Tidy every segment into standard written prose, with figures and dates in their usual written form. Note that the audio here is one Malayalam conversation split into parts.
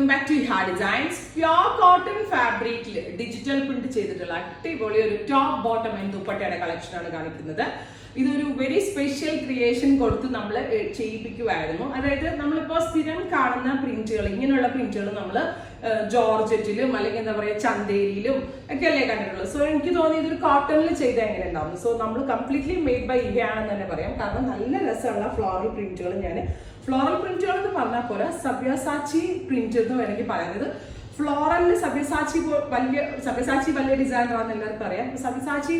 വെൽക്കം ബാക്ക് ടു ഹാ ഡിസൈൻസ്. പ്യോർ കോട്ടൺ ഫാബ്രിക്കിൽ ഡിജിറ്റൽ പ്രിന്റ് ചെയ്തിട്ടുള്ള അടിപൊളി ഒരു ടോപ്പ് ബോട്ടം ആൻഡ് ദുപ്പട്ടയുടെ കളക്ഷനാണ് കാണിക്കുന്നത്. ഇതൊരു വെരി സ്പെഷ്യൽ ക്രിയേഷൻ കൊടുത്ത് നമ്മൾ ചെയ്യിപ്പിക്കുമായിരുന്നു. അതായത് നമ്മളിപ്പോൾ സ്ഥിരം കാണുന്ന പ്രിന്റുകൾ, ഇങ്ങനെയുള്ള പ്രിന്റുകൾ നമ്മൾ ജോർജറ്റിലും അല്ലെങ്കിൽ എന്താ പറയുക ചന്തേരിയിലും ഒക്കെ അല്ലേ കണ്ടിട്ടുള്ളത്. സോ എനിക്ക് തോന്നി ഇതൊരു കോട്ടണിൽ ചെയ്താൽ എങ്ങനെ ഉണ്ടാവും. സോ നമ്മൾ കംപ്ലീറ്റ്ലി മെയ്ഡ് ബൈ ഇവയാണെന്ന് തന്നെ പറയാം. കാരണം നല്ല രസമുള്ള ഫ്ലോറൽ പ്രിന്റുകൾ, ഫ്ലോറൽ പ്രിന്റുകൾ എന്ന് പറഞ്ഞാൽ പോലെ സബ്യാസാച്ചി പ്രിന്റ് എന്ന് വേണമെങ്കിൽ പറയുന്നത്. ഫ്ലോറലിൽ സബ്യസാച്ചി വലിയ ഡിസൈനർ ആണെന്ന് എല്ലാവർക്കും അറിയാം. സബ്യസാച്ചി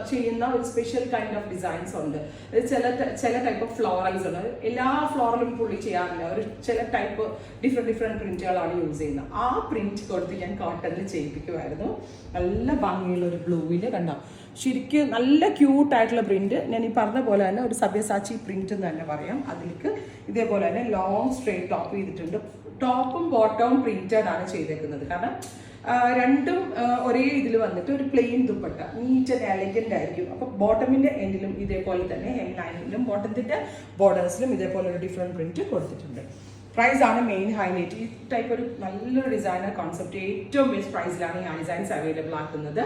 ചെയ്യുന്ന ഒരു സ്പെഷ്യൽ കൈൻഡ് ഓഫ് ഡിസൈൻസ് ഉണ്ട്. ചില ടൈപ്പ് ഓഫ് ഫ്ലോറൽസ് ഉണ്ട്. എല്ലാ ഫ്ലോറലും പുള്ളി ചെയ്യാറില്ല. ഒരു ചില ടൈപ്പ് ഡിഫറെന്റ് പ്രിന്റുകളാണ് യൂസ് ചെയ്യുന്നത്. ആ പ്രിന്റ് കൊടുത്ത് ഞാൻ കോട്ടണിൽ ചെയ്യിപ്പിക്കുമായിരുന്നു. നല്ല ഭംഗിയുള്ള ഒരു ബ്ലൂവിൽ കണ്ടോ, ശരിക്കും നല്ല ക്യൂട്ടായിട്ടുള്ള പ്രിന്റ്. ഞാൻ ഈ പറഞ്ഞ പോലെ തന്നെ ഒരു സബ്യസാച്ചി പ്രിന്റ് എന്ന് തന്നെ പറയാം. അതിലേക്ക് ഇതേപോലെ തന്നെ ലോങ് സ്ട്രെയിറ്റ് ടോപ്പ് ചെയ്തിട്ടുണ്ട്. ടോപ്പും ബോട്ടവും പ്രിന്റഡ് ആണ് ചെയ്തേക്കുന്നത്. കാരണം രണ്ടും ഒരേ ഇതിൽ വന്നിട്ട് ഒരു plain dupatta, neat and elegant ആയിരിക്കും. അപ്പൊ ബോട്ടമിന്റെ എൻഡിലും ഇതേപോലെ തന്നെ എം ലൈനിലും ബോട്ടത്തിന്റെ ബോർഡേഴ്സിലും ഇതേപോലെ ഒരു ഡിഫറെന്റ് പ്രിന്റ് കൊടുത്തിട്ടുണ്ട്. പ്രൈസ് ആണ് മെയിൻ ഹൈലൈറ്റ്. ഈ ടൈപ്പ് ഒരു നല്ലൊരു ഡിസൈനർ കോൺസെപ്റ്റ് ഏറ്റവും ബെസ്റ്റ് പ്രൈസിലാണ് ഈ ഡിസൈൻസ് അവൈലബിൾ ആക്കുന്നത്.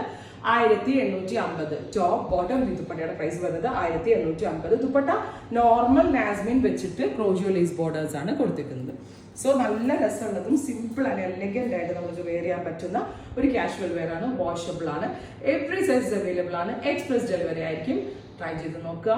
1850 ടോപ്പ് ബോട്ടം ദുപ്പട്ടയുടെ പ്രൈസ് വരുന്നത് 1850. ദുപ്പട്ട നോർമൽ നാസ്മിൻ വെച്ചിട്ട് ക്രോഷിയോ ലേസ് ബോർഡേഴ്സ് ആണ് കൊടുത്തിരിക്കുന്നത്. സോ നല്ല രസമുള്ളതും സിമ്പിൾ ആൻഡ് എലഗന്റ് ആയിട്ട് നമുക്ക് വെയർ ചെയ്യാൻ പറ്റുന്ന ഒരു കാഷ്വൽ വെയർ ആണ്. വാഷബിൾ ആണ്. എവറി സൈസ് അവൈലബിൾ ആണ്. എക്സ്പ്രസ് ഡെലിവറി ആയിരിക്കും. ട്രൈ ചെയ്ത് നോക്കുക.